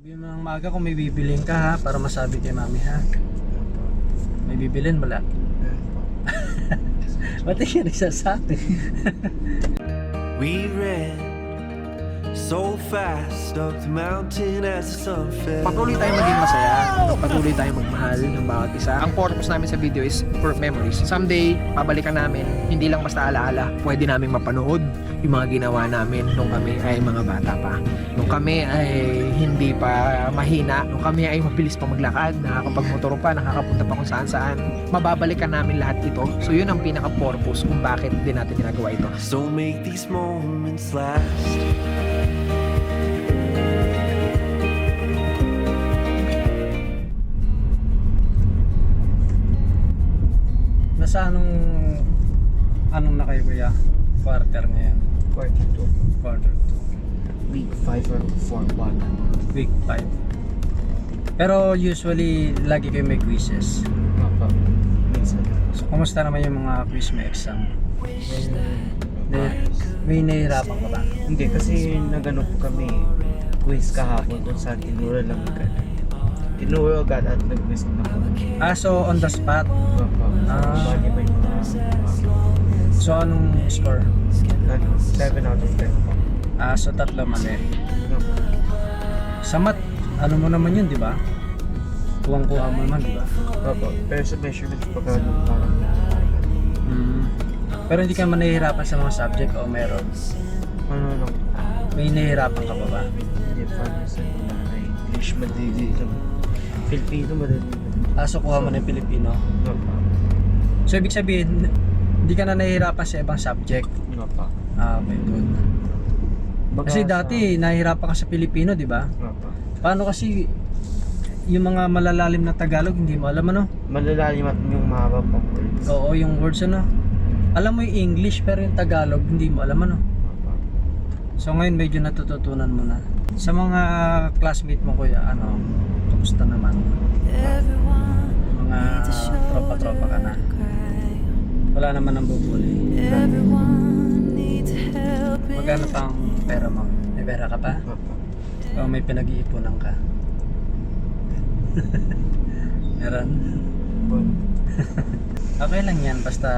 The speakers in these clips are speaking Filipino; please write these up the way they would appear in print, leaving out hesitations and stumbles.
Sabihin mo ng maaga kung may bibilin ka ha, para masabi kay mami ha. May bibilin wala? Ba't siya nagsasabi? We ran so fast up the mountain as the sun fell. Patuloy tayong maging masaya, patuloy tayong magmahal ng bawat isa. Ang purpose namin sa video is for memories. Someday, pabalikan namin, hindi lang basta alaala, pwede namin mapanood yung mga ginawa namin nung kami ay mga bata pa. Nung kami ay hindi pa mahina, nung kami ay mabilis pa maglakad, nakakapagmotor pa, nakakapunta pa kung saan saan. Mababalikan namin lahat ito. So yun ang pinaka-purpose kung bakit din natin ginagawa ito. So make these moments last. Nasa anong na kayo kuya? Quarter ngayon? Quarter 2. Quarter Week 5 or 4 1. 2. Week 5. Pero usually, lagi kayo may quizzes. Papa. Minsan. So, kumusta naman yung mga quiz may exam? May nahihirapan ka ba? Hindi kasi nagano po kami quiz kahapon kung saan tinura lang agad. Tinura agad at nag-quiz na po. Ah, so on the spot. Papa. Ah. Bali ba yung So, anong score? 7 out of 10 po. Ah, so tatlo mali. Papa. Sa math, ano mo naman yun, di ba? Kuwang-kuha mo naman, di ba? Papa. Pero sa measurements pa gano'n parang Pero hindi ka man nahihirapan sa mga subject o meron? ano lang. May nahihirapan ka pa ba? Hindi, 5% lang ay English madali lang. Filipino madali lang. Ah, so kuha mo na yung Pilipino. Papa. So, ibig sabihin, hindi ka na nahihirapan sa ibang subject. Papa. Ah, okay, good. Kasi dati, nahihirapan ka sa Pilipino, di ba? Papa. Paano kasi yung mga malalalim na Tagalog, hindi mo alam ano? Malalalim at yung mahaba pang words. Oo, yung words ano? Alam mo yung English, pero yung Tagalog, hindi mo alam ano? Papa. So ngayon medyo natututunan mo na. Sa mga classmate mo kuya, ano, kamusta naman? Mga tropa-tropa ka na. Wala naman ang bubuli. Magkano pang pera mo? May pera ka pa? Papa. O may pinag-iipunan ka? Meron? Okay lang yan, basta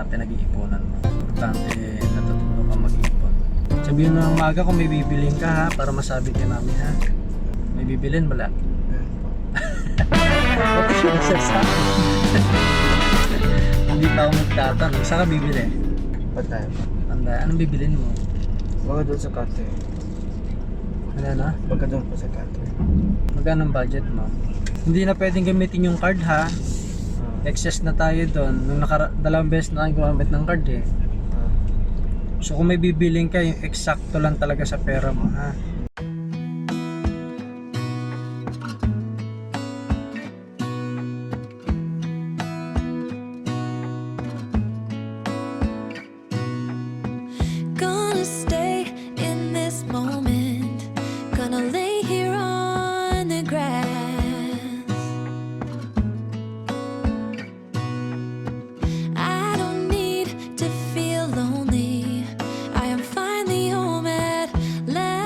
pinag-iipunan mo. Importante natutunan ka mag-iipon. Sabihin mo ng maaga kung may bibilin ka ha, para masabi kay mami ha. May bibilin wala? Bakit siya nagsasabi? Hindi pa ako magtatanong. Saan ka bibili? Patay pa. Tanda, anong bibilin mo? Baka doon sa cutter. Ano na? Baka doon pa sa cutter. Magkano ang budget mo? Hindi na pwedeng gamitin yung card ha. Excess na tayo doon. Nung dalawang beses na tayo gumamit ng card eh. So kung may bibiling ka, yung eksakto lang talaga sa pera mo ha. Gonna stay in this moment. Gonna lay here on the grass. I don't need to feel lonely. I am finally home at last.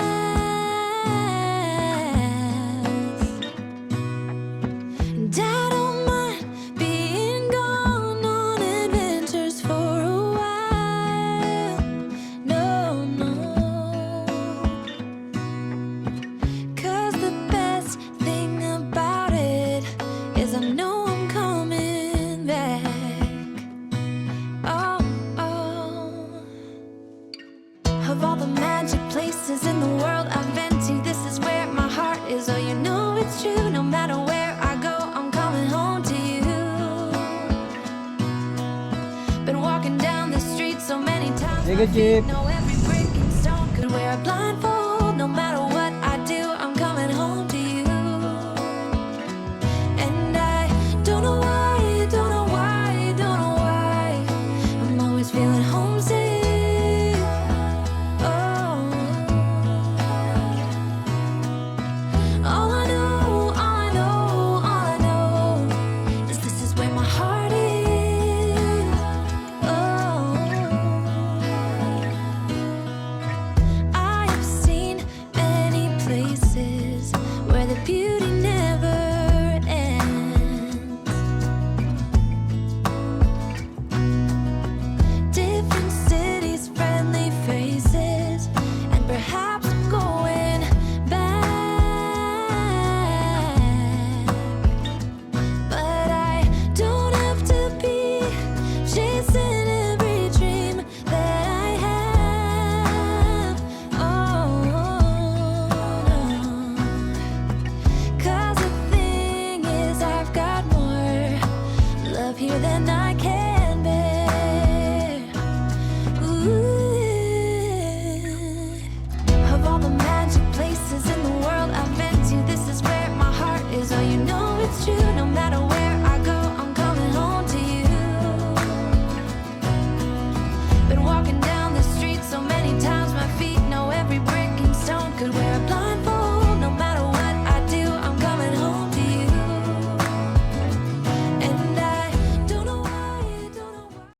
And I don't mind being gone on adventures for a while. No, no. 'Cause the best thing about it is I know I'm coming back. Oh, oh. Of all the magic places in the world I've been to, this is where my heart is. Oh, you know it's true. No matter where I go, I'm coming home to you. Been walking down the street so many times. Sige, Chip. No